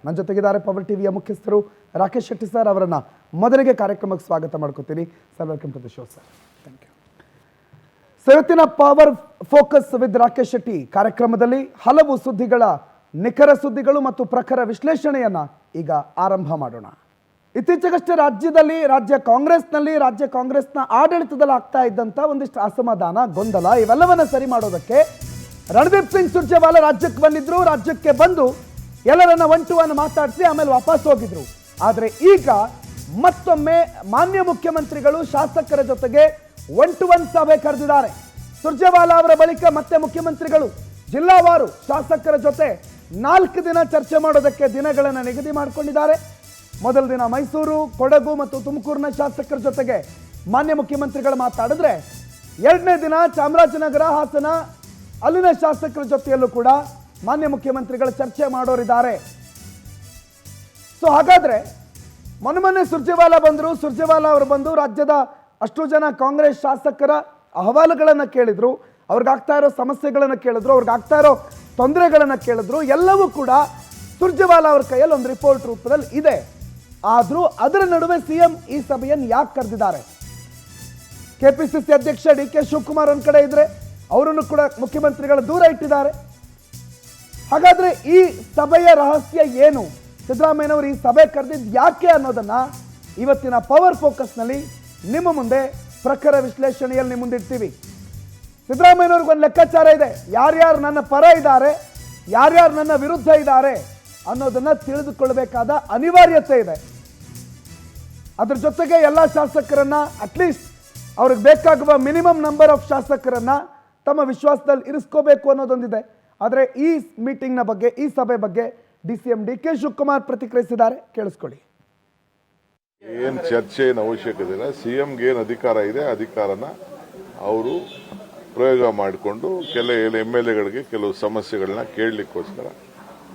ನನ್ನ ಜೊತೆಗಿದ್ದಾರೆ ಪವರ್ ಟಿವಿಯ ಮುಖ್ಯಸ್ಥರು ರಾಕೇಶ್ ಶೆಟ್ಟಿ ಸರ್. ಅವರನ್ನ ಮೊದಲಿಗೆ ಕಾರ್ಯಕ್ರಮಕ್ಕೆ ಸ್ವಾಗತ ಮಾಡ್ಕೊತೀನಿ sir. Welcome to the show sir. Thank you. So ಇವತ್ತಿನ power focus with Rakesh Shetty ಕಾರ್ಯಕ್ರಮದಲ್ಲಿ ಹಲವು ಸುದ್ದಿಗಳ ನಿಖರ ಸುದ್ದಿಗಳು ಮತ್ತು ಪ್ರಖರ ವಿಶ್ಲೇಷಣೆಯನ್ನ ಈಗ ಆರಂಭ ಮಾಡೋಣ. ಇತ್ತೀಚೆಗಷ್ಟೇ ರಾಜ್ಯ ಕಾಂಗ್ರೆಸ್ನ ಆಡಳಿತದಲ್ಲಿ ಆಗ್ತಾ ಇದ್ದಂಥ ಒಂದಿಷ್ಟು ಅಸಮಾಧಾನ, ಗೊಂದಲ ಇವೆಲ್ಲವನ್ನ ಸರಿ ಮಾಡೋದಕ್ಕೆ ರಣದೀಪ್ ಸಿಂಗ್ ಸುರ್ಜೇವಾಲಾ ರಾಜ್ಯಕ್ಕೆ ಬಂದಿದ್ರು. ರಾಜ್ಯಕ್ಕೆ ಬಂದು ಎಲ್ಲರನ್ನ ಒನ್ ಟು ಒನ್ ಮಾತಾಡಿಸಿ ಆಮೇಲೆ ವಾಪಸ್ ಹೋಗಿದ್ರು. ಆದರೆ ಈಗ ಮತ್ತೊಮ್ಮೆ ಮಾನ್ಯ ಮುಖ್ಯಮಂತ್ರಿಗಳು ಶಾಸಕರ ಜೊತೆಗೆ ಒನ್ ಟು ಒನ್ ಸಭೆ ಕರೆದಿದ್ದಾರೆ. ಸುರ್ಜೇವಾಲಾ ಅವರ ಬಳಿಕ ಮತ್ತೆ ಮುಖ್ಯಮಂತ್ರಿಗಳು ಜಿಲ್ಲಾವಾರು ಶಾಸಕರ ಜೊತೆ 4 ದಿನ ಚರ್ಚೆ ಮಾಡೋದಕ್ಕೆ ದಿನಗಳನ್ನು ನಿಗದಿ ಮಾಡಿಕೊಂಡಿದ್ದಾರೆ. ಮೊದಲ ದಿನ ಮೈಸೂರು, ಕೊಡಗು ಮತ್ತು ತುಮಕೂರಿನ ಶಾಸಕರ ಜೊತೆಗೆ ಮಾನ್ಯ ಮುಖ್ಯಮಂತ್ರಿಗಳು ಮಾತಾಡಿದ್ರೆ, 2ನೇ ದಿನ ಚಾಮರಾಜನಗರ, ಹಾಸನ ಅಲ್ಲಿನ ಶಾಸಕರ ಜೊತೆಯಲ್ಲೂ ಕೂಡ ಮಾನ್ಯ ಮುಖ್ಯಮಂತ್ರಿಗಳು ಚರ್ಚೆ ಮಾಡೋರಿದ್ದಾರೆ. ಸೊ ಹಾಗಾದ್ರೆ ಮೊನ್ನೆ ಸುರ್ಜೇವಾಲಾ ಅವರು ಬಂದು ರಾಜ್ಯದ ಅಷ್ಟು ಜನ ಕಾಂಗ್ರೆಸ್ ಶಾಸಕರ ಅಹವಾಲುಗಳನ್ನು ಕೇಳಿದ್ರು, ಅವ್ರಿಗಾಗ್ತಾ ಇರೋ ಸಮಸ್ಯೆಗಳನ್ನು ಕೇಳಿದ್ರು, ಅವ್ರಿಗಾಗ್ತಾ ಇರೋ ತೊಂದರೆಗಳನ್ನು ಕೇಳಿದ್ರು. ಎಲ್ಲವೂ ಕೂಡ ಸುರ್ಜೇವಾಲಾ ಅವ್ರ ಕೈಯಲ್ಲಿ ಒಂದು ರಿಪೋರ್ಟ್ ರೂಪದಲ್ಲಿ ಇದೆ. ಆದರೂ ಅದರ ನಡುವೆ ಸಿಎಂ ಈ ಸಭೆಯನ್ನು ಯಾಕೆ ಕರೆದಿದ್ದಾರೆ? ಕೆಪಿಸಿಸಿ ಅಧ್ಯಕ್ಷ ಡಿ ಕೆ ಶಿವಕುಮಾರ್ ಒಂದ್ ಕಡೆ ಇದ್ರೆ ಅವರನ್ನು ಕೂಡ ಮುಖ್ಯಮಂತ್ರಿಗಳ ದೂರ ಇಟ್ಟಿದ್ದಾರೆ. ಹಾಗಾದ್ರೆ ಈ ಸಭೆಯ ರಹಸ್ಯ ಏನು? ಸಿದ್ದರಾಮಯ್ಯನವರು ಈ ಸಭೆ ಕರೆದಿದ್ದು ಯಾಕೆ ಅನ್ನೋದನ್ನ ಇವತ್ತಿನ ಪವರ್ ಫೋಕಸ್ನಲ್ಲಿ ನಿಮ್ಮ ಮುಂದೆ ಪ್ರಖರ ವಿಶ್ಲೇಷಣೆಯಲ್ಲಿ ನಿಮ್ಮ ಮುಂದಿಡ್ತೀವಿ. ಸಿದ್ದರಾಮಯ್ಯನವ್ರಿಗೆ ಒಂದು ಲೆಕ್ಕಾಚಾರ ಇದೆ. ಯಾರ್ಯಾರು ನನ್ನ ಪರ ಇದ್ದಾರೆ, ಯಾರ್ಯಾರು ನನ್ನ ವಿರುದ್ಧ ಇದ್ದಾರೆ ಅನ್ನೋದನ್ನ ತಿಳಿದುಕೊಳ್ಳಬೇಕಾದ ಅನಿವಾರ್ಯತೆ ಇದೆ. ಅದ್ರ ಜೊತೆಗೆ ಎಲ್ಲ ಶಾಸಕರನ್ನ ಅಟ್ಲೀಸ್ಟ್ ಅವ್ರಿಗೆ ಬೇಕಾಗುವ ಮಿನಿಮಮ್ ನಂಬರ್ ಆಫ್ ಶಾಸಕರನ್ನ ತಮ್ಮ ವಿಶ್ವಾಸದಲ್ಲಿ ಇರಿಸ್ಕೋಬೇಕು ಅನ್ನೋದೊಂದಿದೆ. ಆದರೆ ಈ ಮೀಟಿಂಗ್ನ ಬಗ್ಗೆ, ಈ ಸಭೆ ಬಗ್ಗೆ DCM ಡಿ ಕೆ ಶಿವಕುಮಾರ್ ಪ್ರತಿಕ್ರಿಯಿಸಿದ್ದಾರೆ. ಕೇಳಿಸ್ಕೊಳ್ಳಿ. ಏನು ಚರ್ಚೆ ಏನು ಅವಶ್ಯಕತೆ ಇಲ್ಲ. ಸಿಎಂಗೆ ಏನು ಅಧಿಕಾರ ಇದೆ, ಅಧಿಕಾರನ ಅವರು ಪ್ರಯೋಗ ಮಾಡಿಕೊಂಡು ಕೆಲವು MLAಗಳಿಗೆ ಕೆಲವು ಸಮಸ್ಯೆಗಳನ್ನ ಕೇಳಲಿಕ್ಕೋಸ್ಕರ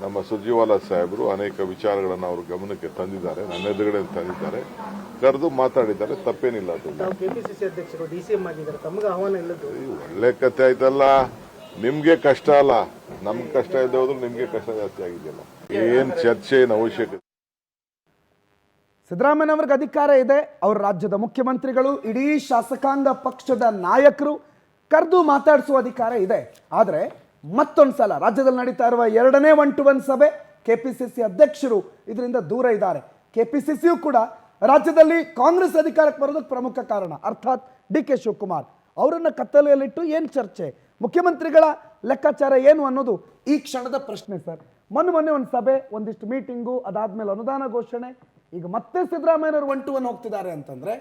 ನಮ್ಮ ಸುರ್ಜೇವಾಲಾ ಸಾಹೇಬರು ಅನೇಕ ವಿಚಾರಗಳನ್ನು ಅವ್ರ ಗಮನಕ್ಕೆ ತಂದಿದ್ದಾರೆ, ನನ್ನ ಎದುರುಗಡೆ ತಂದಿದ್ದಾರೆ, ಕರೆದು ಮಾತಾಡಿದ್ದಾರೆ. ತಪ್ಪೇನಿಲ್ಲ. ಅದು ಕೆಪಿಸಿಸಿ ಅಧ್ಯಕ್ಷರು DCM ಆಗಿದ್ದಾರೆ, ತಮಗೆ ಆಹ್ವಾನ ಇಲ್ಲದ್ದು ಒಳ್ಳೆ ಕಥೆ ಆಯ್ತಲ್ಲ. ನಿಮ್ಗೆ ಕಷ್ಟ ಅಲ್ಲ, ನಮ್ಗೆ ಕಷ್ಟ ಇದ್ದ ಹೋದ್ರು ನಿಮ್ಗೆ ಕಷ್ಟ ಜಾಸ್ತಿ ಆಗಿದೆಯಲ್ಲ. ಏನ್ ಚರ್ಚೆ ಏನು ಅವಶ್ಯಕತೆ? ಸಿದ್ದರಾಮಯ್ಯನವ್ರಿಗೆ ಅಧಿಕಾರ ಇದೆ, ಅವ್ರ ರಾಜ್ಯದ ಮುಖ್ಯಮಂತ್ರಿಗಳು, ಇಡೀ ಶಾಸಕಾಂಗ ಪಕ್ಷದ ನಾಯಕರು ಕರೆದು ಮಾತಾಡಿಸುವ ಅಧಿಕಾರ ಇದೆ. ಆದರೆ ಮತ್ತೊಂದ್ಸಲ ರಾಜ್ಯದಲ್ಲಿ ನಡೀತಾ ಇರುವ 2ನೇ ಒನ್ ಟು ಒನ್ ಸಭೆ, ಕೆಪಿಸಿಸಿ ಅಧ್ಯಕ್ಷರು ಇದರಿಂದ ದೂರ ಇದ್ದಾರೆ. ಕೆಪಿಸಿಸಿಯು ಕೂಡ ರಾಜ್ಯದಲ್ಲಿ ಕಾಂಗ್ರೆಸ್ ಅಧಿಕಾರಕ್ಕೆ ಬರೋದಕ್ಕೆ ಪ್ರಮುಖ ಕಾರಣ, ಅರ್ಥಾತ್ ಡಿ ಕೆ ಶಿವಕುಮಾರ್ ಅವರನ್ನ ಕತ್ತಲೆಯಲ್ಲಿಟ್ಟು ಏನು ಚರ್ಚೆ, ಮುಖ್ಯಮಂತ್ರಿಗಳ ಲೆಕ್ಕಾಚಾರ ಏನು ಅನ್ನೋದು ಈ ಕ್ಷಣದ ಪ್ರಶ್ನೆ ಸರ್. ಮೊನ್ನೆ ಒಂದು ಸಭೆ, ಒಂದಿಷ್ಟು ಮೀಟಿಂಗು, ಅದಾದ್ಮೇಲೆ ಅನುದಾನ ಘೋಷಣೆ, ಈಗ ಮತ್ತೆ ಸಿದ್ದರಾಮಯ್ಯನವರು ಒನ್ ಟು ಒನ್ ಹೋಗ್ತಿದ್ದಾರೆ ಅಂತಂದ್ರೆ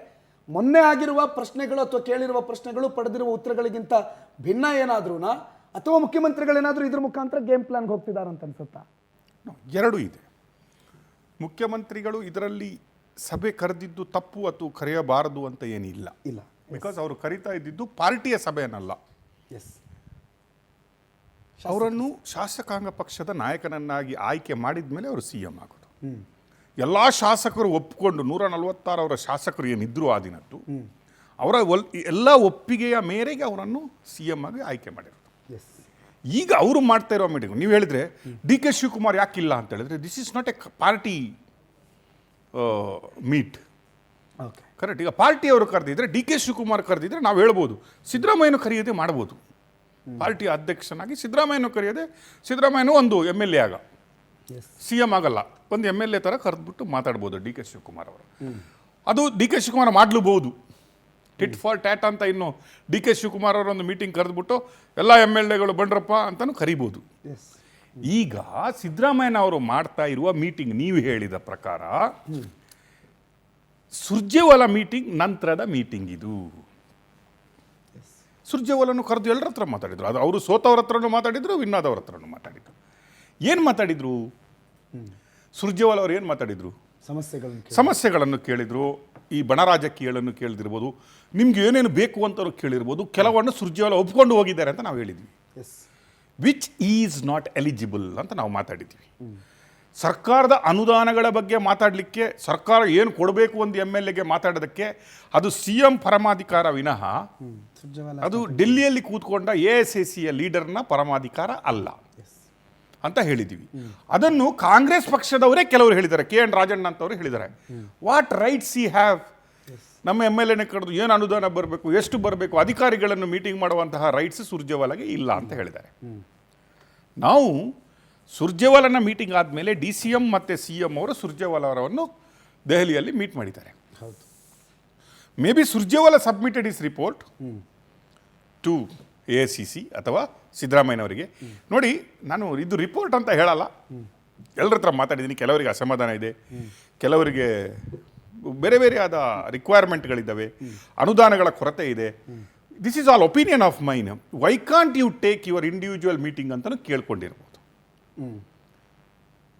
ಮೊನ್ನೆ ಆಗಿರುವ ಪ್ರಶ್ನೆಗಳು ಅಥವಾ ಕೇಳಿರುವ ಪ್ರಶ್ನೆಗಳು ಪಡೆದಿರುವ ಉತ್ತರಗಳಿಗಿಂತ ಭಿನ್ನ ಏನಾದ್ರೂನಾ, ಅಥವಾ ಮುಖ್ಯಮಂತ್ರಿಗಳೇನಾದ್ರೂ ಇದ್ರ ಮುಖಾಂತರ ಗೇಮ್ ಪ್ಲಾನ್ಗೆ ಹೋಗ್ತಿದ್ದಾರೆ ಅಂತ ಅನ್ಸುತ್ತಾ? ಎರಡೂ ಇದೆ. ಮುಖ್ಯಮಂತ್ರಿಗಳು ಇದರಲ್ಲಿ ಸಭೆ ಕರೆದಿದ್ದು ತಪ್ಪು ಅಥವಾ ಕರೆಯಬಾರದು ಅಂತ ಏನಿಲ್ಲ. ಇಲ್ಲ, ಬಿಕಾಸ್ ಅವರು ಕರೀತಾ ಇದ್ದಿದ್ದು ಪಾರ್ಟಿಯ ಸಭೆಯನ್ನಲ್ಲ. ಎಸ್, ಅವರನ್ನು ಶಾಸಕಾಂಗ ಪಕ್ಷದ ನಾಯಕನನ್ನಾಗಿ ಆಯ್ಕೆ ಮಾಡಿದ ಮೇಲೆ ಅವರು CM ಆಗೋದು. ಎಲ್ಲ ಶಾಸಕರು ಒಪ್ಪಿಕೊಂಡು 146 ಅವರ ಶಾಸಕರು ಏನಿದ್ರು ಆ ದಿನದ್ದು ಅವರ ಎಲ್ಲ ಒಪ್ಪಿಗೆಯ ಮೇರೆಗೆ ಅವರನ್ನು CM ಆಗಿ ಆಯ್ಕೆ ಮಾಡಿರೋದು. ಈಗ ಅವರು ಮಾಡ್ತಾ ಇರೋ ಮೀಟಿಂಗ್ ನೀವು ಹೇಳಿದ್ರೆ ಡಿ ಕೆ ಶಿವಕುಮಾರ್ ಯಾಕಿಲ್ಲ ಅಂತ ಹೇಳಿದ್ರೆ, this is not A party meet. Correct. ಈಗ ಪಾರ್ಟಿಯವರು ಕರೆದಿದ್ರೆ, ಡಿ ಕೆ ಶಿವಕುಮಾರ್ ಕರೆದಿದ್ರೆ ನಾವು ಹೇಳ್ಬೋದು ಸಿದ್ದರಾಮಯ್ಯನೂ ಕರೆಯದೆ ಮಾಡ್ಬೋದು. ಪಾರ್ಟಿಯ ಅಧ್ಯಕ್ಷನಾಗಿ ಸಿದ್ದರಾಮಯ್ಯನೂ ಕರೆಯದೆ, ಸಿದ್ದರಾಮಯ್ಯನೂ ಒಂದು MLA ಆಗ CM ಆಗಲ್ಲ, ಒಂದು MLA ಥರ ಕರೆದ್ಬಿಟ್ಟು ಮಾತಾಡ್ಬೋದು ಡಿ ಕೆ ಶಿವಕುಮಾರ್ ಅವರು. ಅದು ಡಿ ಕೆ ಶಿವಕುಮಾರ್ ಮಾಡಲೂಬಹುದು. ಟಿಟ್ ಫಾರ್ ಟ್ಯಾಟ್ ಅಂತ ಇನ್ನು ಡಿ ಕೆ ಶಿವಕುಮಾರ್ ಅವರೊಂದು ಮೀಟಿಂಗ್ ಕರೆದ್ಬಿಟ್ಟು ಎಲ್ಲ MLAಗಳು ಬಂದ್ರಪ್ಪ ಅಂತಲೂ ಕರಿಬೋದು. ಈಗ ಸಿದ್ದರಾಮಯ್ಯನವರು ಮಾಡ್ತಾ ಇರುವ ಮೀಟಿಂಗ್ ನೀವು ಹೇಳಿದ ಪ್ರಕಾರ ಸುರ್ಜೇವಾಲಾ ಮೀಟಿಂಗ್ ನಂತರದ ಮೀಟಿಂಗ್ ಇದು. ಸುರ್ಜೇವಾಲಾನು ಕರೆದು ಎಲ್ಲರ ಹತ್ರ ಮಾತಾಡಿದ್ರು. ಅದು ಅವರು ಸೋತವ್ರ ಹತ್ರನೂ ಮಾತಾಡಿದ್ರು, ವಿನ್ನಾದವ್ರ ಹತ್ರನೂ ಮಾತಾಡಿದ್ರು. ಏನು ಮಾತಾಡಿದ್ರು? ಸುರ್ಜೇವಾಲಾ ಅವ್ರು ಏನು ಮಾತಾಡಿದ್ರು? ಸಮಸ್ಯೆಗಳನ್ನು ಕೇಳಿದ್ರು. ಈ ಬಣ ರಾಜಕೀಯಗಳನ್ನು ಕೇಳಿದಿರ್ಬೋದು, ನಿಮ್ಗೆ ಏನೇನು ಬೇಕು ಅಂತವ್ರು ಕೇಳಿರ್ಬೋದು. ಕೆಲವನ್ನು ಸುರ್ಜೇವಾಲಾ ಒಪ್ಕೊಂಡು ಹೋಗಿದ್ದಾರೆ ಅಂತ ನಾವು ಹೇಳಿದ್ವಿ. ವಿಚ್ ಈಸ್ ನಾಟ್ ಎಲಿಜಿಬಲ್ ಅಂತ ನಾವು ಮಾತಾಡಿದ್ವಿ. ಸರ್ಕಾರದ ಅನುದಾನಗಳ ಬಗ್ಗೆ ಮಾತಾಡಲಿಕ್ಕೆ, ಸರ್ಕಾರ ಏನು ಕೊಡಬೇಕು ಒಂದು MLAಗೆ ಮಾತಾಡೋದಕ್ಕೆ ಅದು CM ಪರಮಾಧಿಕಾರ ವಿನಃ ಅದು ಡೆಲ್ಲಿಯಲ್ಲಿ ಕೂತ್ಕೊಂಡ AICCಯ ಲೀಡರ್ನ ಪರಮಾಧಿಕಾರ ಅಲ್ಲ. ಅಂತ ಹೇಳಿದ್ದೀವಿ. ಅದನ್ನು ಕಾಂಗ್ರೆಸ್ ಪಕ್ಷದವರೇ ಕೆಲವರು ಹೇಳಿದ್ದಾರೆ, KN ರಾಜಣ್ಣ ಅಂತವರು ಹೇಳಿದ್ದಾರೆ. ವಾಟ್ ರೈಟ್ಸ್ ಈ ಹ್ಯಾವ್? ನಮ್ಮ MLA ಕರೆದು ಏನು ಅನುದಾನ ಬರಬೇಕು, ಎಷ್ಟು ಬರಬೇಕು, ಅಧಿಕಾರಿಗಳನ್ನು ಮೀಟಿಂಗ್ ಮಾಡುವಂತಹ ರೈಟ್ಸ್ ಸುರ್ಜೇವಾಲಾಗೆ ಇಲ್ಲ ಅಂತ ಹೇಳಿದ್ದಾರೆ. ನಾವು ಸುರ್ಜೇವಾಲನ ಮೀಟಿಂಗ್ ಆದಮೇಲೆ DCM ಮತ್ತು CM ಅವರು ಸುರ್ಜೇವಾಲ ಅವರನ್ನು ದೆಹಲಿಯಲ್ಲಿ ಮೀಟ್ ಮಾಡಿದ್ದಾರೆ. Maybe Surjewala submitted his report to AICC ಅಥವಾ ಸಿದ್ದರಾಮಯ್ಯನವರಿಗೆ. ನೋಡಿ, ನಾನು ಇದು ರಿಪೋರ್ಟ್ ಅಂತ ಹೇಳಲ್ಲ, ಎಲ್ಲರ ಹತ್ರ ಮಾತಾಡಿದ್ದೀನಿ. ಕೆಲವರಿಗೆ ಅಸಮಾಧಾನ ಇದೆ, ಕೆಲವರಿಗೆ ಬೇರೆ ಬೇರೆ ಆದ ರಿಕ್ವೈರ್ಮೆಂಟ್ಗಳಿದ್ದಾವೆ, ಅನುದಾನಗಳ ಕೊರತೆ ಇದೆ. This is all opinion of mine. Why can't you take your individual meeting ಅಂತಲೂ ಕೇಳ್ಕೊಂಡಿರ್ಬೋದು.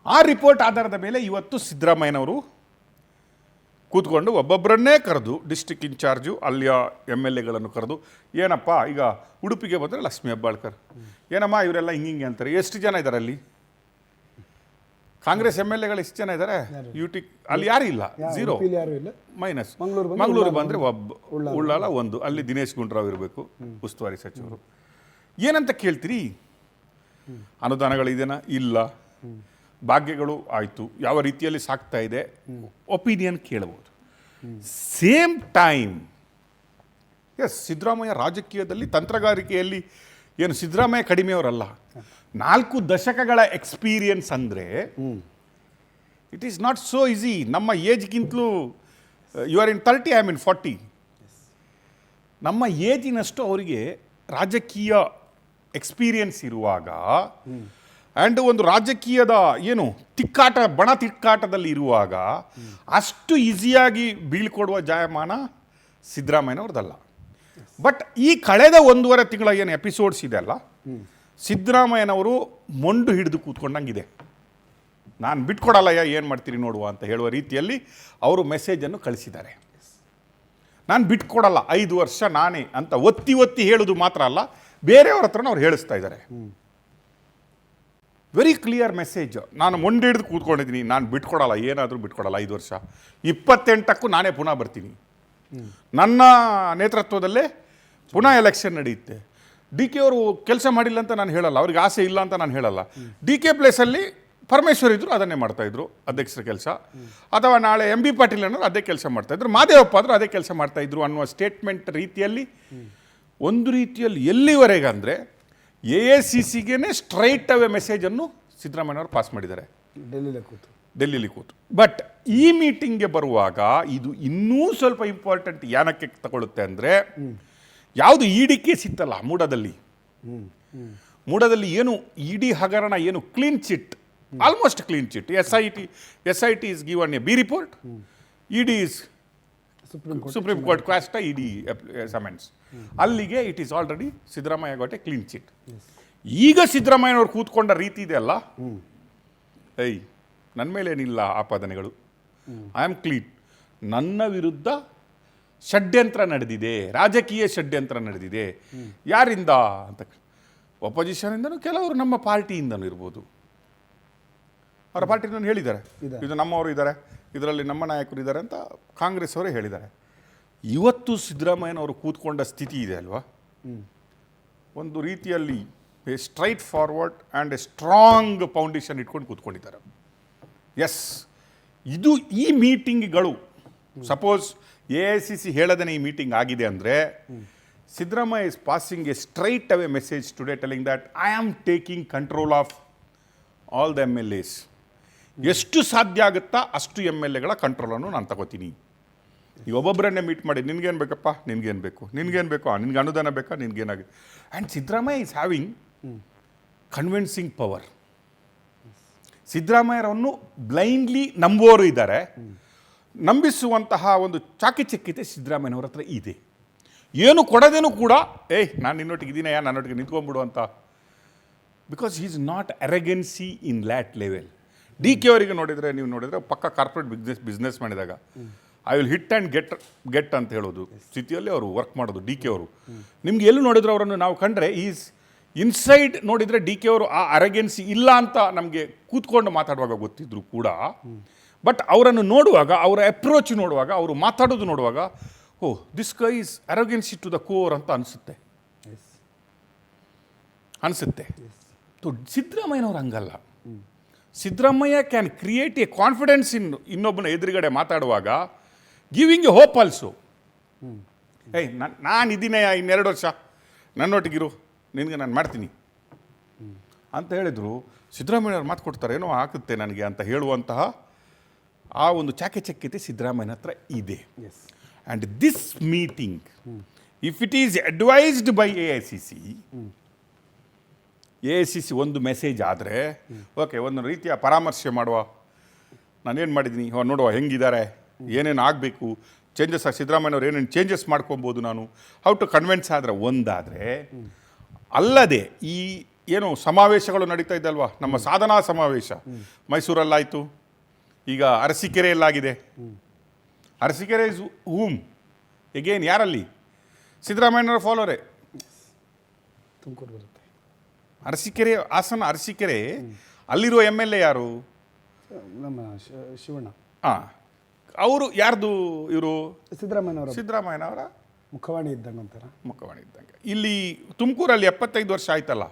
ಆ ರಿಪೋರ್ಟ್ ಆಧಾರದ ಮೇಲೆ ಇವತ್ತು ಸಿದ್ದರಾಮಯ್ಯನವರು ಕೂತ್ಕೊಂಡು ಒಬ್ಬೊಬ್ಬರನ್ನೇ ಕರೆದು, ಡಿಸ್ಟ್ರಿಕ್ಟ್ ಇನ್ಚಾರ್ಜು ಅಲ್ಲಿಯ MLAಗಳನ್ನು ಕರೆದು, ಏನಪ್ಪ ಈಗ ಉಡುಪಿಗೆ ಬಂದರೆ ಲಕ್ಷ್ಮೀ ಹೆಬ್ಬಾಳ್ಕರ್, ಏನಮ್ಮ ಇವರೆಲ್ಲ ಹಿಂಗೆ ಅಂತಾರೆ. ಎಷ್ಟು ಜನ ಇದ್ದಾರೆ ಅಲ್ಲಿ? ಕಾಂಗ್ರೆಸ್ MLAಗಳು ಎಷ್ಟು ಜನ ಇದ್ದಾರೆ? UT ಅಲ್ಲಿ ಯಾರು ಇಲ್ಲ, ಝೀರೋ, ಯಾರು ಇಲ್ಲ. ಮೈನಸ್. ಮಂಗಳೂರು ಬಂದರೆ ಉಳ್ಳಾಲ ಒಂದು, ಅಲ್ಲಿ ದಿನೇಶ್ ಗುಂಡೂರಾವ್ ಇರಬೇಕು ಉಸ್ತುವಾರಿ ಸಚಿವರು. ಏನಂತ ಕೇಳ್ತೀರಿ? ಅನುದಾನಗಳಿದೆನಾ? ಇಲ್ಲ. ಭಾಗ್ಯಗಳು ಆಯಿತು, ಯಾವ ರೀತಿಯಲ್ಲಿ ಸಾಕ್ತಾ ಇದೆ, ಒಪಿನಿಯನ್ ಕೇಳಬಹುದು. ಸೇಮ್ ಟೈಮ್ ಎಸ್, ಸಿದ್ದರಾಮಯ್ಯ ರಾಜಕೀಯದಲ್ಲಿ ತಂತ್ರಗಾರಿಕೆಯಲ್ಲಿ ಏನು ಸಿದ್ದರಾಮಯ್ಯ ಕಡಿಮೆಯವರಲ್ಲ. 4 ದಶಕಗಳ ಎಕ್ಸ್ಪೀರಿಯನ್ಸ್ ಅಂದರೆ it is not so easy. ನಮ್ಮ ಏಜ್ಗಿಂತಲೂ you are in 30, I mean 40. ನಮ್ಮ ಏಜಿನಷ್ಟು ಅವರಿಗೆ ರಾಜಕೀಯ ಎಕ್ಸ್ಪೀರಿಯನ್ಸ್ ಇರುವಾಗ ಆ್ಯಂಡ್ ಒಂದು ರಾಜಕೀಯದ ಏನು ತಿಕ್ಕಾಟ, ಬಣ ತಿಕ್ಕಾಟದಲ್ಲಿ ಇರುವಾಗ ಅಷ್ಟು ಈಸಿಯಾಗಿ ಬೀಳ್ಕೊಡುವ ಜಾಯಮಾನ ಸಿದ್ದರಾಮಯ್ಯನವ್ರದ್ದಲ್ಲ. ಬಟ್ ಈ ಕಳೆದ 1.5 ತಿಂಗಳ ಏನು ಎಪಿಸೋಡ್ಸ್ ಇದೆ ಅಲ್ಲ, ಸಿದ್ದರಾಮಯ್ಯನವರು ಮೊಂಡು ಹಿಡಿದು ಕೂತ್ಕೊಂಡಂಗಿದೆ. ನಾನು ಬಿಟ್ಕೊಡಲ್ಲಯ್ಯ, ಏನು ಮಾಡ್ತೀರಿ ನೋಡುವ ಅಂತ ಹೇಳುವ ರೀತಿಯಲ್ಲಿ ಅವರು ಮೆಸೇಜನ್ನು ಕಳಿಸಿದ್ದಾರೆ. ನಾನು ಬಿಟ್ಕೊಡಲ್ಲ, 5 ವರ್ಷ ನಾನೇ ಅಂತ ಒತ್ತಿ ಒತ್ತಿ ಹೇಳೋದು ಮಾತ್ರ ಅಲ್ಲ, ಬೇರೆಯವ್ರ ಹತ್ರನೂ ಅವ್ರು ಹೇಳಿಸ್ತಾ ಇದ್ದಾರೆ. Very clear message. ನಾನು ಮೊಂಡು ಹಿಡಿದು ಕೂತ್ಕೊಂಡಿದ್ದೀನಿ, ನಾನು ಬಿಟ್ಕೊಡಲ್ಲ, ಏನಾದರೂ ಬಿಟ್ಕೊಡಲ್ಲ. 5 ವರ್ಷ 28ಕ್ಕೂ ನಾನೇ ಪುನಃ ಬರ್ತೀನಿ, ನನ್ನ ನೇತೃತ್ವದಲ್ಲೇ ಪುನಃ ಎಲೆಕ್ಷನ್ ನಡೆಯುತ್ತೆ. DK ಅವರು ಕೆಲಸ ಮಾಡಿಲ್ಲ ಅಂತ ನಾನು ಹೇಳಲ್ಲ, ಅವ್ರಿಗೆ ಆಸೆ ಇಲ್ಲ ಅಂತ ನಾನು ಹೇಳಲ್ಲ. DK ಪ್ಲೇಸಲ್ಲಿ ಪರಮೇಶ್ವರ್ ಇದ್ದರು, ಅದನ್ನೇ ಮಾಡ್ತಾಯಿದ್ರು ಅಧ್ಯಕ್ಷರ ಕೆಲಸ. ಅಥವಾ ನಾಳೆ MB ಪಾಟೀಲ್ ಅನ್ನೋರು ಅದೇ ಕೆಲಸ ಮಾಡ್ತಾಯಿದ್ರು, ಮಾದೇವಪ್ಪ ಆದರೂ ಅದೇ ಕೆಲಸ ಮಾಡ್ತಾಯಿದ್ರು ಅನ್ನುವ ಸ್ಟೇಟ್ಮೆಂಟ್ ರೀತಿಯಲ್ಲಿ, ಒಂದು ರೀತಿಯಲ್ಲಿ ಎಲ್ಲಿವರೆಗೆ ಅಂದರೆ AICCಗೇನೆ ಸ್ಟ್ರೈಟ್ ಅವೇ ಮೆಸೇಜನ್ನು ಸಿದ್ದರಾಮಯ್ಯನವರು ಪಾಸ್ ಮಾಡಿದ್ದಾರೆ ಡೆಲ್ಲಿಲಿ ಕೂತು. ಬಟ್ ಈ ಮೀಟಿಂಗ್ಗೆ ಬರುವಾಗ ಇದು ಇನ್ನೂ ಸ್ವಲ್ಪ ಇಂಪಾರ್ಟೆಂಟ್. ಏನಕ್ಕೆ ತಗೊಳ್ಳುತ್ತೆ ಅಂದರೆ, ಯಾವುದು ED ಕೇಸ್ ಇತ್ತಲ್ಲ ಮೂಡದಲ್ಲಿ ಏನು ED ಹಗರಣ ಏನು clean chit, almost clean chit. SIT is given a B report, ED is Supreme Court quashed ED summons. ಅಲ್ಲಿಗೆ it is already Siddaramaiah got a clean chit. ಈಗ ಸಿದ್ದರಾಮಯ್ಯನವ್ರು ಕೂತ್ಕೊಂಡ ರೀತಿ ಇದೆ ಅಲ್ಲ, ನನ್ನ ಮೇಲೇನಿಲ್ಲ ಆಪಾದನೆಗಳು, ಐ ಆಮ್ ಕ್ಲೀನ್, ನನ್ನ ವಿರುದ್ಧ ಷಡ್ಯಂತ್ರ ನಡೆದಿದೆ, ರಾಜಕೀಯ ಷಡ್ಯಂತ್ರ ನಡೆದಿದೆ. ಯಾರಿಂದ ಅಂತ, ಒಪೋಸಿಷನಿಂದನೂ, ಕೆಲವರು ನಮ್ಮ ಪಾರ್ಟಿಯಿಂದನೂ ಇರ್ಬೋದು. ಅವರ ಪಾರ್ಟಿನ ಹೇಳಿದ್ದಾರೆ, ಇದು ನಮ್ಮವರು ಇದ್ದಾರೆ, ಇದರಲ್ಲಿ ನಮ್ಮ ನಾಯಕರು ಇದ್ದಾರೆ ಅಂತ ಕಾಂಗ್ರೆಸ್ ಅವರೇ ಹೇಳಿದ್ದಾರೆ. ಇವತ್ತು ಸಿದ್ದರಾಮಯ್ಯನವರು ಕೂತ್ಕೊಂಡ ಸ್ಥಿತಿ ಇದೆ ಅಲ್ವಾ, ಒಂದು ರೀತಿಯಲ್ಲಿ A straight forward and A strong foundation ಇಟ್ಕೊಂಡು ಕೂತ್ಕೊಂಡಿದ್ದಾರೆ. ಎಸ್, ಇದು ಈ ಮೀಟಿಂಗ್ಗಳು ಸಪೋಸ್ AICC ಹೇಳದೇನೆ ಈ ಮೀಟಿಂಗ್ ಆಗಿದೆ ಅಂದರೆ, Siddaramaiah is passing A straight away message today telling that I am taking control of all the MLAs. ಎಷ್ಟು ಸಾಧ್ಯ ಆಗುತ್ತಾ ಅಷ್ಟು MLAಗಳ ಕಂಟ್ರೋಲನ್ನು ನಾನು ತಗೋತೀನಿ. ಈಗ ಒಬ್ಬೊಬ್ಬರನ್ನೇ ಮೀಟ್ ಮಾಡಿ, ನಿನ್ಗೇನು ಬೇಕಪ್ಪ, ನಿನ್ಗೇನು ಬೇಕು, ನಿನ್ಗೇನು ಬೇಕು, ನಿನ್ಗೆ ಅನುದಾನ ಬೇಕಾ, ನಿನ್ಗೇನಾಗಿದೆ. And Siddaramaiah is having convincing power. ಸಿದ್ದರಾಮಯ್ಯರನ್ನು ಬ್ಲೈಂಡ್ಲಿ ನಂಬುವವರು ಇದ್ದಾರೆ, ನಂಬಿಸುವಂತಹ ಒಂದು ಚಾಕಚಕ್ಯತೆ ಸಿದ್ದರಾಮಯ್ಯನವ್ರ ಹತ್ರ ಇದೆ. ಏನು ಕೊಡದೇನೂ ಕೂಡ, ನಾನು ನಿನ್ನೊಟ್ಟಿಗೆ ಇದ್ದೀನಯ್ಯ, ನನ್ನೊಟ್ಟಿಗೆ ನಿಂತ್ಕೊಂಡ್ಬಿಡು ಅಂತ. Because he is not arrogancy in that level. DK ಅವರಿಗೆ ನೀವು ನೋಡಿದರೆ ಪಕ್ಕ ಕಾರ್ಪೊರೇಟ್ ಬಿಸ್ನೆಸ್ ಮಾಡಿದಾಗ I will hit and get ಅಂತ ಹೇಳೋದು ಸ್ಥಿತಿಯಲ್ಲಿ ಅವರು ವರ್ಕ್ ಮಾಡೋದು DK ಅವರು. ನಿಮ್ಗೆ ಎಲ್ಲೂ ನೋಡಿದ್ರು ಅವರನ್ನು ನಾವು ಕಂಡ್ರೆ ಈಸ್ ಇನ್ಸೈಡ್ ನೋಡಿದರೆ DK ಅವರು ಆ ಅರೆಗೆನ್ಸಿ ಇಲ್ಲ ಅಂತ ನಮಗೆ ಕೂತ್ಕೊಂಡು ಮಾತಾಡುವಾಗ ಗೊತ್ತಿದ್ರು ಕೂಡ, ಬಟ್ ಅವರನ್ನು ನೋಡುವಾಗ, ಅವರ ಅಪ್ರೋಚ್ ನೋಡುವಾಗ, ಅವರು ಮಾತಾಡೋದು ನೋಡುವಾಗ, this guy is arrogancy to the core ಅಂತ ಅನಿಸುತ್ತೆ. ಸಿದ್ದರಾಮಯ್ಯನವ್ರು ಹಂಗಲ್ಲ. Siddaramaiah can create a confidence in ಇನ್ನೊಬ್ಬನ ಎದುರುಗಡೆ ಮಾತಾಡುವಾಗ ಗಿವಿಂಗ್ ಎ ಹೋಪ್ ಆಲ್ಸೋ. ಏಯ್ ನಾನು ಇದ್ದೀನಯ್ಯ, 2 ವರ್ಷ ನನ್ನೊಟ್ಟಿಗಿರು, ನಿನಗೆ ನಾನು ಮಾಡ್ತೀನಿ ಅಂತ ಹೇಳಿದ್ರು. ಸಿದ್ದರಾಮಯ್ಯವ್ರು ಮಾತು ಕೊಡ್ತಾರೆ, ಏನೋ ಆಗುತ್ತೆ ನನಗೆ ಅಂತ ಹೇಳುವಂತಹ ಆ ಒಂದು ಚಾಕಚಕ್ಯತೆ ಸಿದ್ದರಾಮಯ್ಯನ ಹತ್ರ ಇದೆ. And this meeting if it is advised by AICC, AICC ಒಂದು ಮೆಸೇಜ್ ಆದರೆ ಓಕೆ, ಒಂದು ರೀತಿಯ ಪರಾಮರ್ಶೆ ಮಾಡುವ, ನಾನೇನು ಮಾಡಿದ್ದೀನಿ ನೋಡುವ ಹೆಂಗಿದ್ದಾರೆ, ಏನೇನು ಆಗಬೇಕು, ಚೇಂಜಸ್ ಸಿದ್ದರಾಮಯ್ಯವ್ರು ಏನೇನು ಚೇಂಜಸ್ ಮಾಡ್ಕೊಬೋದು, ನಾನು ಹೌ ಟು ಕನ್ವಿನ್ಸ್ ಆದರೆ ಒಂದಾದರೆ. ಅಲ್ಲದೆ ಈ ಏನು ಸಮಾವೇಶಗಳು ನಡೀತಾ ಇದ್ದಲ್ವಾ, ನಮ್ಮ ಸಾಧನಾ ಸಮಾವೇಶ ಮೈಸೂರಲ್ಲಾಯಿತು, ಈಗ ಅರಸೀಕೆರೆಯಲ್ಲಾಗಿದೆ. ಅರಸೀಕೆರೆ ಇಸ್ ಹೂಮ್ ಎಗೇನ್, ಯಾರಲ್ಲಿ? ಸಿದ್ದರಾಮಯ್ಯನವರ ಫಾಲೋವರೇ. ತುಮಕೂರು ಬರುತ್ತೆ ಅರಸೀಕೆರೆ, ಹಾಸನ ಅರಸೀಕೆರೆ, ಅಲ್ಲಿರುವ MLA ಯಾರು? ನಮ್ಮ ಶಿವಣ್ಣ. ಹಾಂ, ಅವರು ಯಾರ್ದು? ಇವರು ಸಿದ್ದರಾಮಯ್ಯನವರ ಮುಖವಾಣಿ ಇದ್ದಂಗೆ ಅಂತಾರ, ಮುಖವಾಣಿ ಇದ್ದಂಗೆ. ಇಲ್ಲಿ ತುಮಕೂರಲ್ಲಿ 75 ವರ್ಷ ಆಯ್ತಲ್ಲ,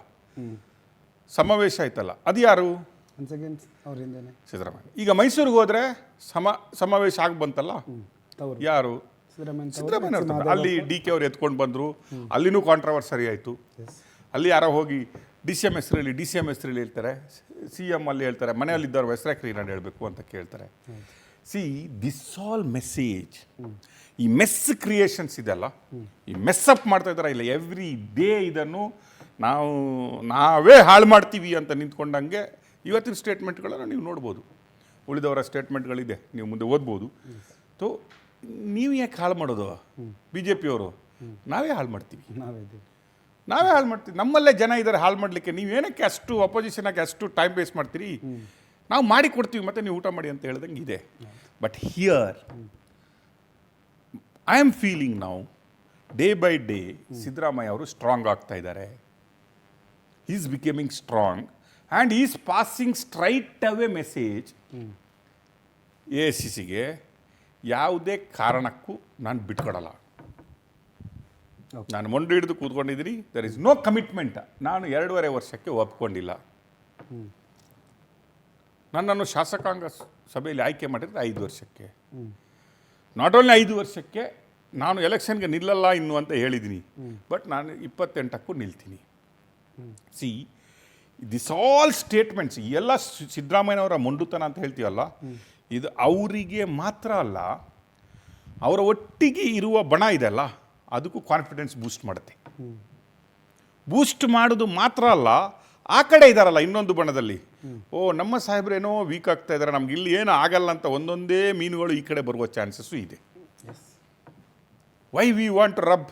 ಸಮಾವೇಶ ಆಯ್ತಲ್ಲ, ಅದು ಯಾರು? ಅವರಿಂದನೇ ಸಿದ್ದರಾಮಯ್ಯ. ಈಗ ಮೈಸೂರಿಗೆ ಹೋದರೆ ಸಮಾವೇಶ ಆಗಿ ಬಂತಲ್ಲ, ಯಾರು? ಸಿದ್ದರಾಮಯ್ಯ. ಅಲ್ಲಿ DK ಅವ್ರು ಎತ್ಕೊಂಡು ಬಂದರು, ಅಲ್ಲಿನೂ ಕಾಂಟ್ರವರ್ಸರಿ ಆಯಿತು. ಅಲ್ಲಿ ಯಾರೋ ಹೋಗಿ DCM ಹೆಸರಲ್ಲಿ ಹೇಳ್ತಾರೆ, CM ಅಲ್ಲಿ ಹೇಳ್ತಾರೆ, ಮನೆಯಲ್ಲಿದ್ದವ್ರು ಹೆಸರಾಕ್ರಿ ನಾನು ಹೇಳಬೇಕು ಅಂತ ಕೇಳ್ತಾರೆ. ಸಿ ದಿಸ್ ಆಲ್ ಮೆಸೇಜ್, ಈ ಮೆಸ್ ಕ್ರಿಯೇಷನ್ಸ್ ಇದೆಲ್ಲ, ಈ ಮೆಸ್ಸಪ್ ಮಾಡ್ತಾ ಇದ್ದಾರೆ ಇಲ್ಲ ಎವ್ರಿ ಡೇ. ಇದನ್ನು ನಾವೇ ಹಾಳು ಮಾಡ್ತೀವಿ ಅಂತ ನಿಂತ್ಕೊಂಡಂಗೆ ಇವತ್ತಿನ ಸ್ಟೇಟ್ಮೆಂಟ್ಗಳನ್ನು ನೀವು ನೋಡ್ಬೋದು. ಉಳಿದವರ ಸ್ಟೇಟ್ಮೆಂಟ್ಗಳಿದೆ, ನೀವು ಮುಂದೆ ಓದ್ಬೋದು. ತೋ ನೀವು ಯಾಕೆ ಹಾಳು ಮಾಡೋದು? BJP ಅವರು ನಾವೇ ಹಾಳು ಮಾಡ್ತೀವಿ, ನಾವೇ ಹಾಳು ಮಾಡ್ತೀವಿ. ನಮ್ಮಲ್ಲೇ ಜನ ಇದ್ದಾರೆ ಹಾಳು ಮಾಡಲಿಕ್ಕೆ. ನೀವೇನಕ್ಕೆ ಅಷ್ಟು ಅಪೋಸಿಷನಾಗಿ ಅಷ್ಟು ಟೈಮ್ ವೇಸ್ಟ್ ಮಾಡ್ತೀರಿ? ನಾವು ಮಾಡಿ ಕೊಡ್ತೀವಿ, ಮತ್ತು ನೀವು ಊಟ ಮಾಡಿ ಅಂತ ಹೇಳ್ದಂಗೆ ಇದೆ. But here I am feeling now day by day Siddaramaiah ಅವರು ಸ್ಟ್ರಾಂಗ್ ಆಗ್ತಾ ಇದ್ದಾರೆ. Is becoming strong and is passing straight away message AICCಗೆ, ಯಾವುದೇ ಕಾರಣಕ್ಕೂ ನಾನು ಬಿಟ್ಕೊಡಲ್ಲ. ನಾನು ಮೊಂಡು ಹಿಡಿದು ಕೂತ್ಕೊಂಡಿದ್ದೀನಿ. There is no commitment. ನಾನು 2.5 ವರ್ಷಕ್ಕೆ ಒಪ್ಕೊಂಡಿಲ್ಲ. ನನ್ನನ್ನು ಶಾಸಕಾಂಗ ಸಭೆಯಲ್ಲಿ ಆಯ್ಕೆ ಮಾಡಿದರೆ 5 ವರ್ಷಕ್ಕೆ. ನಾಟ್ ಓನ್ಲಿ 5 ವರ್ಷಕ್ಕೆ, ನಾನು ಎಲೆಕ್ಷನ್ಗೆ ನಿಲ್ಲಲ್ಲ ಇನ್ನು ಅಂತ ಹೇಳಿದ್ದೀನಿ. ಬಟ್ ನಾನು 28ಕ್ಕೂ ನಿಲ್ತೀನಿ. ಸಿ ದಿಸ್ ಆಲ್ ಸ್ಟೇಟ್ಮೆಂಟ್ಸ್, ಎಲ್ಲ ಸಿದ್ದರಾಮಯ್ಯನವರ ಮೊಂಡುತನ ಅಂತ ಹೇಳ್ತೀವಲ್ಲ, ಇದು ಅವರಿಗೆ ಮಾತ್ರ ಅಲ್ಲ, ಅವರ ಒಟ್ಟಿಗೆ ಇರುವ ಬಣ ಇದೆಲ್ಲ ಅದಕ್ಕೂ ಕಾನ್ಫಿಡೆನ್ಸ್ ಬೂಸ್ಟ್ ಮಾಡುತ್ತೆ. ಬೂಸ್ಟ್ ಮಾಡೋದು ಮಾತ್ರ ಅಲ್ಲ, ಆ ಕಡೆ ಇದ್ದಾರಲ್ಲ ಇನ್ನೊಂದು ಬಣದಲ್ಲಿ, ನಮ್ಮ ಸಾಹೇಬ್ರೇನೋ ವೀಕ್ ಆಗ್ತಾ ಇದ್ದಾರೆ, ನಮ್ಗೆ ಇಲ್ಲಿ ಏನೂ ಆಗಲ್ಲ ಅಂತ ಒಂದೊಂದೇ ಮೀನುಗಳು ಈ ಕಡೆ ಬರುವ ಚಾನ್ಸಸ್ಸು ಇದೆ. ವೈ ವಿ ವಾಂಟ್ ರಬ್,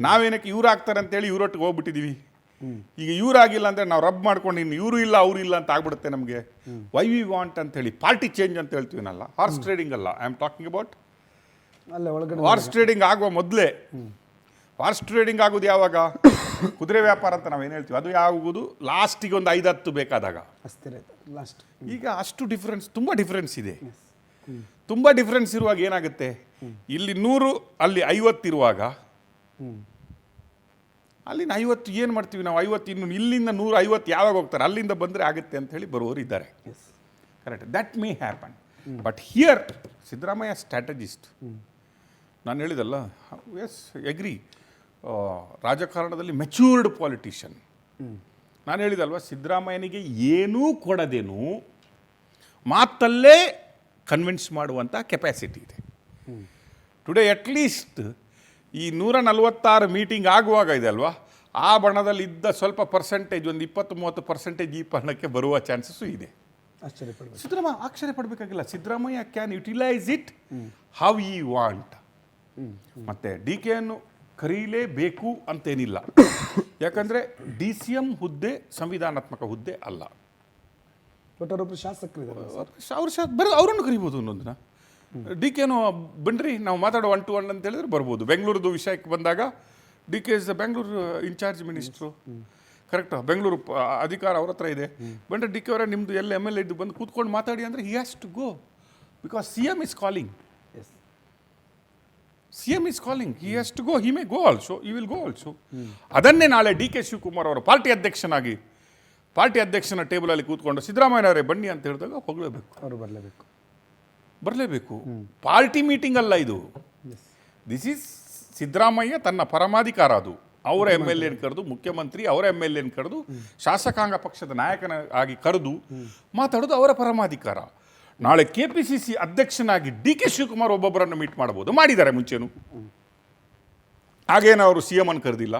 ನಾವೇನಕ್ಕೆ ಇವ್ರು ಆಗ್ತಾರೆ ಅಂತೇಳಿ ಇವರೊಟ್ಟಿಗೆ ಹೋಗ್ಬಿಟ್ಟಿದ್ದೀವಿ. ಈಗ ಇವ್ರಾಗಿಲ್ಲ ಅಂದರೆ ನಾವು ರಬ್ ಮಾಡ್ಕೊಂಡು ಇನ್ನು ಇವರು ಇಲ್ಲ ಅವರು ಇಲ್ಲ ಅಂತ ಆಗ್ಬಿಡುತ್ತೆ ನಮಗೆ. ವೈ ವಿ ವಾಂಟ್ ಅಂತೇಳಿ ಪಾರ್ಟಿ ಚೇಂಜ್ ಅಂತ ಹೇಳ್ತೀವಿನಲ್ಲ, ಹಾರ್ಸ್ ಟ್ರೇಡಿಂಗ್ ಅಲ್ಲ, I am talking about horse trading ಆಗುವ ಮೊದಲೇ. ಹಾರ್ಸ್ ಟ್ರೇಡಿಂಗ್ ಆಗೋದು ಯಾವಾಗ? ಕುದುರೆ ವ್ಯಾಪಾರ ಅಂತ ನಾವೇನು ಹೇಳ್ತೀವಿ, ಅದು ಯಾವುದು ಲಾಸ್ಟಿಗೆ ಒಂದು 5-10 ಬೇಕಾದಾಗ. ಈಗ ಅಷ್ಟು ಡಿಫ್ರೆನ್ಸ್, ತುಂಬ ಡಿಫ್ರೆನ್ಸ್ ಇದೆ. ತುಂಬ ಡಿಫ್ರೆನ್ಸ್ ಇರುವಾಗ ಏನಾಗುತ್ತೆ, ಇಲ್ಲಿ 100 ಅಲ್ಲಿ 50 ಇರುವಾಗ, ಅಲ್ಲಿನ 50 ಏನು ಮಾಡ್ತೀವಿ ನಾವು? 50 ಇನ್ನು ಇಲ್ಲಿಂದ 150 ಯಾವಾಗ ಹೋಗ್ತಾರೆ, ಅಲ್ಲಿಂದ ಬಂದರೆ ಆಗುತ್ತೆ ಅಂತ ಹೇಳಿ ಬರುವವರು ಇದ್ದಾರೆ. Correct, that may happen. But here Siddaramaiah strategist. ನಾನು ಹೇಳಿದಲ್ಲ, ಎಸ್ ಎಗ್ರಿ, ರಾಜಕಾರಣದಲ್ಲಿ ಮೆಚ್ಯೂರ್ಡ್ ಪಾಲಿಟಿಷಿಯನ್. ನಾನು ಹೇಳಿದಲ್ವ, ಸಿದ್ದರಾಮಯ್ಯನಿಗೆ ಏನೂ ಕೊಡದೇನು ಮಾತಲ್ಲೇ ಕನ್ವಿನ್ಸ್ ಮಾಡುವಂಥ ಕೆಪಾಸಿಟಿ ಇದೆ. ಟುಡೇ ಅಟ್ಲೀಸ್ಟ್ ಈ 146 ಮೀಟಿಂಗ್ ಆಗುವಾಗ ಇದೆ ಅಲ್ವಾ, ಆ ಬಣದಲ್ಲಿ ಇದ್ದ ಸ್ವಲ್ಪ ಪರ್ಸೆಂಟೇಜ್, ಒಂದು 20-30% ಈ ಬಣಕ್ಕೆ ಬರುವ ಚಾನ್ಸಸ್ಸು ಇದೆ. ಸಿದ್ದರಾಮಯ್ಯ ಆಶ್ಚರ್ಯ ಪಡಬೇಕಾಗಿಲ್ಲ. Siddaramaiah can utilise it how he want. ಮತ್ತು DKಯನ್ನು ಕರೀಲೇಬೇಕು ಅಂತೇನಿಲ್ಲ. ಯಾಕಂದರೆ DCM ಹುದ್ದೆ ಸಂವಿಧಾನಾತ್ಮಕ ಹುದ್ದೆ ಅಲ್ಲ. ಶಾಸಕರು ಅವರನ್ನು ಕರಿಬೋದು ಅನ್ನೋದನ್ನ. DKನೂ ಬನ್ನಿರಿ ನಾವು ಮಾತಾಡೋ 1 to 1 ಅಂತ ಹೇಳಿದ್ರೆ ಬರ್ಬೋದು. ಬೆಂಗಳೂರದು ವಿಷಯಕ್ಕೆ ಬಂದಾಗ DK is the Bengaluru in charge minister. ಕರೆಕ್ಟಾ? ಬೆಂಗಳೂರು ಅಧಿಕಾರ ಅವ್ರ ಹತ್ರ ಇದೆ. ಬಂದರೆ DK ಅವರೇ ನಿಮ್ಮದು ಎಲ್ಲ MLA ಇದ್ದು ಬಂದು ಕೂತ್ಕೊಂಡು ಮಾತಾಡಿ ಅಂದರೆ he has to go, because CM is calling. CM is calling, he has to go. He may go also, he will go also. ಅದನ್ನೇ ನಾಳೆ DK ಶಿವಕುಮಾರ್ ಅವರ ಪಾರ್ಟಿ ಅಧ್ಯಕ್ಷನಾಗಿ ಪಾರ್ಟಿ ಅಧ್ಯಕ್ಷನ ಟೇಬಲಲ್ಲಿ ಕೂತ್ಕೊಂಡು ಸಿದ್ದರಾಮಯ್ಯನವರೇ ಬನ್ನಿ ಅಂತ ಹೇಳಿದಾಗ ಹೋಗಲೇಬೇಕು, ಅವರು ಬರಲೇಬೇಕು. ಬರಲೇಬೇಕು. ಪಾರ್ಟಿ ಮೀಟಿಂಗ್ ಅಲ್ಲ ಇದು. ದಿಸ್ ಈಸ್ ಸಿದ್ದರಾಮಯ್ಯ ತನ್ನ ಪರಮಾಧಿಕಾರ, ಅದು ಅವರ ಎಮ್ ಎಲ್ ಎನ್ ಕರೆದು, ಮುಖ್ಯಮಂತ್ರಿ ಅವರ ಎಮ್ ಎಲ್ ಎನ್ ಕರೆದು, ಶಾಸಕಾಂಗ ಪಕ್ಷದ ನಾಯಕನಾಗಿ ಕರೆದು ಮಾತಾಡೋದು ಅವರ ಪರಮಾಧಿಕಾರ. ನಾಳೆ KPCC ಅಧ್ಯಕ್ಷನಾಗಿ DK ಶಿವಕುಮಾರ್ ಒಬ್ಬೊಬ್ಬರನ್ನು ಮೀಟ್ ಮಾಡಬಹುದು, ಮಾಡಿದ್ದಾರೆ ಮುಂಚೆನು. ಹಾಗೇನು ಅವರು CM ಅನ್ನು ಕರೆದಿಲ್ಲ,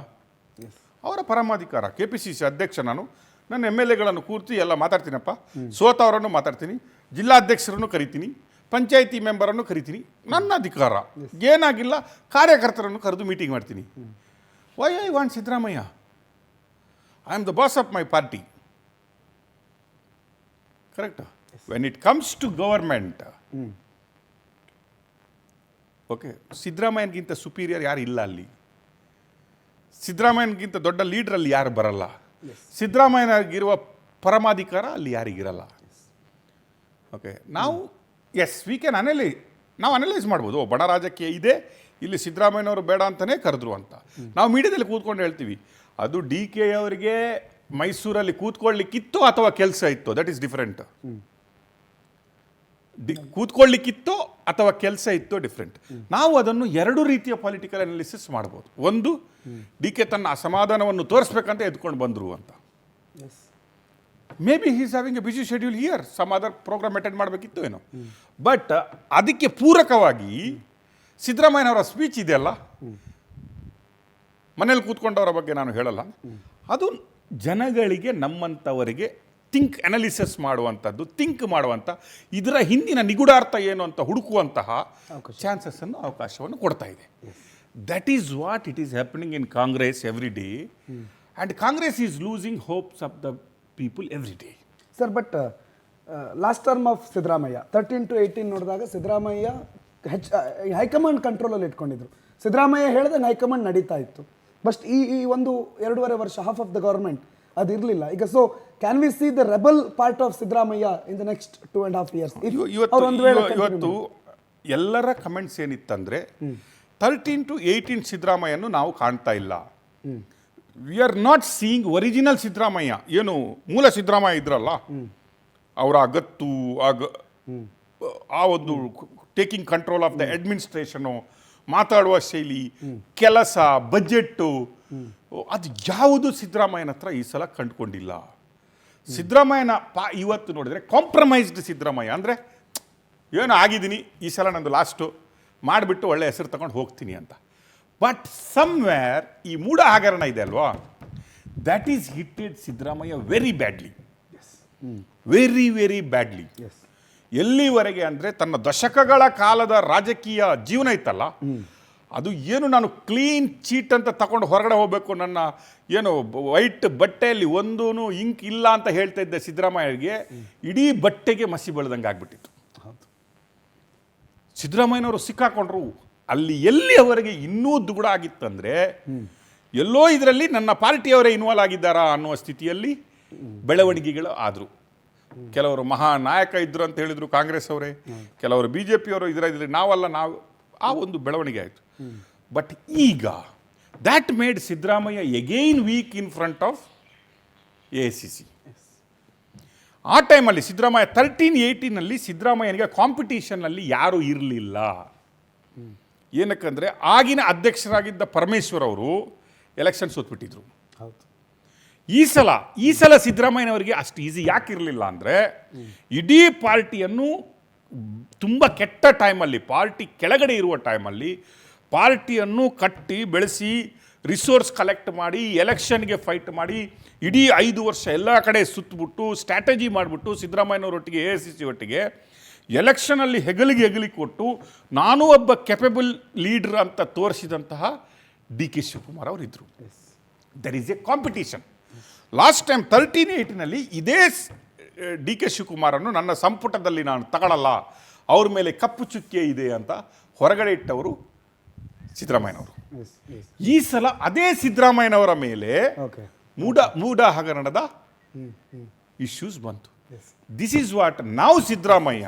ಅವರ ಪರಮಾಧಿಕಾರ. KPCC ಅಧ್ಯಕ್ಷ ನಾನು, ನನ್ನ MLAಗಳನ್ನು ಕೂರ್ತಿ ಎಲ್ಲ ಮಾತಾಡ್ತೀನಪ್ಪ, ಸೋತವರನ್ನು ಮಾತಾಡ್ತೀನಿ, ಜಿಲ್ಲಾಧ್ಯಕ್ಷರನ್ನು ಕರಿತೀನಿ, ಪಂಚಾಯಿತಿ ಮೆಂಬರನ್ನು ಕರಿತೀನಿ, ನನ್ನ ಅಧಿಕಾರ. ಏನಾಗಿಲ್ಲ ಕಾರ್ಯಕರ್ತರನ್ನು ಕರೆದು ಮೀಟಿಂಗ್ ಮಾಡ್ತೀನಿ. Why I want Siddaramaiah? I am the boss of my party. Correct. When it comes to government, okay, ಸಿದ್ದರಾಮಯ್ಯನಿಗಿಂತ ಸುಪೀರಿಯರ್ ಯಾರು ಇಲ್ಲ ಅಲ್ಲಿ. ಸಿದ್ದರಾಮಯ್ಯನಿಗಿಂತ ದೊಡ್ಡ ಲೀಡರ್ ಅಲ್ಲಿ ಯಾರು ಬರಲ್ಲ. ಸಿದ್ದರಾಮಯ್ಯನಿಗಿರುವ ಪರಮಾಧಿಕಾರ ಅಲ್ಲಿ ಯಾರಿಗಿರಲ್ಲ. ಓಕೆ, ನಾವು ವಿ ಕ್ಯಾನ್ ಅನಲೈಸ್ ಮಾಡ್ಬೋದು. ಬಡ ರಾಜಕೀಯ ಇದೆ ಇಲ್ಲಿ, ಸಿದ್ದರಾಮಯ್ಯನವರು ಬೇಡ ಅಂತಲೇ ಕರೆದ್ರು ಅಂತ ನಾವು ಮೀಡಿಯಾದಲ್ಲಿ ಕೂತ್ಕೊಂಡು ಹೇಳ್ತೀವಿ. ಅದು DK ಅವರಿಗೆ ಮೈಸೂರಲ್ಲಿ ಕೂತ್ಕೊಳ್ಳಿಕ್ಕಿತ್ತು ಅಥವಾ ಕೆಲಸ ಇತ್ತು, ದಟ್ ಈಸ್ ಡಿಫರೆಂಟ್. ಕೂತ್ಕೊಳ್ಳಿಕ್ಕಿತ್ತು ಅಥವಾ ಕೆಲಸ ಇತ್ತು, ಡಿಫ್ರೆಂಟ್. ನಾವು ಅದನ್ನು ಎರಡು ರೀತಿಯ ಪೊಲಿಟಿಕಲ್ ಅನಾಲಿಸಿಸ್ ಮಾಡ್ಬೋದು. ಒಂದು, DK ತನ್ನ ಅಸಮಾಧಾನವನ್ನು ತೋರಿಸ್ಬೇಕಂತ ಎದ್ಕೊಂಡು ಬಂದರು ಅಂತ. Maybe he's having a busy schedule here, some other program attend ಮಾಡಬೇಕಿತ್ತು ಏನೋ. ಬಟ್ ಅದಕ್ಕೆ ಪೂರಕವಾಗಿ ಸಿದ್ದರಾಮಯ್ಯನವರ ಸ್ಪೀಚ್ ಇದೆಯಲ್ಲ, ಮನೇಲಿ ಕೂತ್ಕೊಂಡವರ ಬಗ್ಗೆ ನಾನು ಹೇಳಲ್ಲ, ಅದು ಜನಗಳಿಗೆ, ನಮ್ಮಂಥವರಿಗೆ ಅನಾಲಿಸಿಸ್ ಮಾಡುವಂಥದ್ದು, ಮಾಡುವಂಥ, ಇದರ ಹಿಂದಿನ ನಿಗೂಢಾರ್ಥ ಏನು ಅಂತ ಹುಡುಕುವಂತಹ ಚಾನ್ಸಸ್ಸನ್ನು, ಅವಕಾಶವನ್ನು ಕೊಡ್ತಾ ಇದೆ. That is what it is happening in Congress every day, and Congress is losing hopes of the people every day. Sir, but last term of Siddaramaiah 13 to 18 ನೋಡಿದಾಗ ಸಿದ್ದರಾಮಯ್ಯ ಹೈಕಮಾಂಡ್ ಕಂಟ್ರೋಲಲ್ಲಿ ಇಟ್ಕೊಂಡಿದ್ರು. ಸಿದ್ದರಾಮಯ್ಯ ಹೇಳಿದಂಗೆ ಹೈಕಮಾಂಡ್ ನಡೀತಾ ಇತ್ತು. ಬಟ್ ಈ ಒಂದು 2.5 ವರ್ಷ, ಹಾಫ್ ಆಫ್ ದ ಗವರ್ಮೆಂಟ್ ಅದಿರಲಿಲ್ಲ. ಈಗ so can we C the rebel part of Siddaramaiah in the next 2.5 years? ಇವತ್ತು ಎಲ್ಲರ ಕಮೆಂಟ್ಸ್ ಏನಿತ್ತಂದ್ರೆ 13 to 18 ಸಿದ್ದರಾಮಯ್ಯನು ನಾವು ಕಾಣ್ತಾ ಇಲ್ಲ. We are not seeing original Siddaramaiah. ಏನು ಮೂಲ ಸಿದ್ದರಾಮಯ್ಯ ಇದ್ರಲ್ಲ, ಅವರ ಗತ್ತು, ಆ ಒಂದು taking control of the administration, ಮಾತಾಡುವ ಶೈಲಿ, ಕೆಲಸ, ಬಜೆಟ್ಟು, ಅದು ಯಾವುದು ಸಿದ್ದರಾಮಯ್ಯನ ಹತ್ರ ಈ ಸಲ ಕಂಡುಕೊಂಡಿಲ್ಲ. ಸಿದ್ದರಾಮಯ್ಯನ ಇವತ್ತು ನೋಡಿದ್ರೆ ಕಾಂಪ್ರಮೈಸ್ಡ್ ಸಿದ್ದರಾಮಯ್ಯ. ಅಂದರೆ ಏನು ಆಗಿದ್ದೀನಿ, ಈ ಸಲ ನಂದು ಲಾಸ್ಟು ಮಾಡಿಬಿಟ್ಟು ಒಳ್ಳೆ ಹೆಸರು ತಗೊಂಡು ಹೋಗ್ತೀನಿ ಅಂತ. ಬಟ್ ಸಮ್ವೇರ್ ಈ ಮೂಢ ಹಗರಣ ಇದೆ ಅಲ್ವಾ, that is hitted Siddaramaiah very badly, very very badly. ಎಲ್ಲಿವರೆಗೆ ಅಂದರೆ ತನ್ನ ದಶಕಗಳ ಕಾಲದ ರಾಜಕೀಯ ಜೀವನ ಇತ್ತಲ್ಲ, ಅದು ಏನು ನಾನು ಕ್ಲೀನ್ ಚೀಟ್ ಅಂತ ತಗೊಂಡು ಹೊರಗಡೆ ಹೋಗಬೇಕು, ನನ್ನ ಏನು ವೈಟ್ ಬಟ್ಟೆಯಲ್ಲಿ ಒಂದೂ ಇಂಕ್ ಇಲ್ಲ ಅಂತ ಹೇಳ್ತಾ ಇದ್ದ ಸಿದ್ದರಾಮಯ್ಯಗೆ ಇಡೀ ಬಟ್ಟೆಗೆ ಮಸಿ ಬೆಳೆದಂಗೆ ಆಗ್ಬಿಟ್ಟಿತ್ತು. ಸಿದ್ದರಾಮಯ್ಯನವರು ಸಿಕ್ಕಾಕೊಂಡ್ರು ಅಲ್ಲಿ. ಎಲ್ಲಿಯವರೆಗೆ ಇನ್ನೂ ದುಗುಡ ಆಗಿತ್ತಂದರೆ, ಎಲ್ಲೋ ಇದರಲ್ಲಿ ನನ್ನ ಪಾರ್ಟಿಯವರೇ ಇನ್ವಾಲ್ವ್ ಆಗಿದ್ದಾರಾ ಅನ್ನುವ ಸ್ಥಿತಿಯಲ್ಲಿ ಬೆಳವಣಿಗೆಗಳು ಆದರು. ಕೆಲವರು ಮಹಾ ನಾಯಕ ಇದ್ರು ಅಂತ ಹೇಳಿದರು ಕಾಂಗ್ರೆಸ್ ಅವರೇ, ಕೆಲವರು BJP ಅವರು ಇದರಲ್ಲಿ ನಾವಲ್ಲ, ನಾವು ಆ ಒಂದು ಬೆಳವಣಿಗೆ ಆಯಿತು. ಬಟ್ ಈಗ that made Siddaramaiah again weak in front of AICC. ಆ ಟೈಮಲ್ಲಿ ಸಿದ್ದರಾಮಯ್ಯ 13-18ನಲ್ಲಿ ಸಿದ್ದರಾಮಯ್ಯನಿಗೆ ಕಾಂಪಿಟೀಷನ್ನಲ್ಲಿ ಯಾರೂ ಇರಲಿಲ್ಲ. ಏನಕ್ಕಂದರೆ ಆಗಿನ ಅಧ್ಯಕ್ಷರಾಗಿದ್ದ ಪರಮೇಶ್ವರ್ ಅವರು ಎಲೆಕ್ಷನ್ ಸೋತ್ಬಿಟ್ಟಿದ್ರು. ಈ ಸಲ ಸಿದ್ದರಾಮಯ್ಯನವರಿಗೆ ಅಷ್ಟು ಈಸಿ ಯಾಕೆ ಇರಲಿಲ್ಲ ಅಂದರೆ, ಇಡೀ ಪಾರ್ಟಿಯನ್ನು ತುಂಬ ಕೆಟ್ಟ ಟೈಮಲ್ಲಿ, ಪಾರ್ಟಿ ಕೆಳಗಡೆ ಇರುವ ಟೈಮಲ್ಲಿ ಪಾರ್ಟಿಯನ್ನು ಕಟ್ಟಿ ಬೆಳೆಸಿ, ರಿಸೋರ್ಸ್ ಕಲೆಕ್ಟ್ ಮಾಡಿ, ಎಲೆಕ್ಷನ್ಗೆ ಫೈಟ್ ಮಾಡಿ, ಇಡೀ 5 ವರ್ಷ ಎಲ್ಲ ಕಡೆ ಸುತ್ತಬಿಟ್ಟು ಸ್ಟ್ರಾಟಜಿ ಮಾಡಿಬಿಟ್ಟು ಸಿದ್ದರಾಮಯ್ಯನವರೊಟ್ಟಿಗೆ AICC ಒಟ್ಟಿಗೆ ಎಲೆಕ್ಷನಲ್ಲಿ ಹೆಗಲಿಗೆ ಕೊಟ್ಟು ನಾನೂ ಒಬ್ಬ ಕೆಪಬಲ್ ಲೀಡರ್ ಅಂತ ತೋರಿಸಿದಂತಹ DK ಶಿವಕುಮಾರ್ ಅವರಿದ್ದರು. There is a competition. Last time 13-18ನಲ್ಲಿ ಇದೇ DK ಶಿವಕುಮಾರನ್ನು ನನ್ನ ಸಂಪುಟದಲ್ಲಿ ನಾನು ತಗೊಳ್ಳಲ್ಲ, ಅವ್ರ ಮೇಲೆ ಕಪ್ಪು ಚುಕ್ಕೆ ಇದೆ ಅಂತ ಹೊರಗಡೆ ಇಟ್ಟವರು ಸಿದ್ದರಾಮಯ್ಯನವರು. ಈ ಸಲ ಅದೇ ಸಿದ್ದರಾಮಯ್ಯನವರ ಮೇಲೆ ಮೂಢ ಹಗರಣದ ಇಶ್ಯೂಸ್ ಬಂತು. ದಿಸ್ ಈಸ್ ವಾಟ್ ನಾವು ಸಿದ್ದರಾಮಯ್ಯ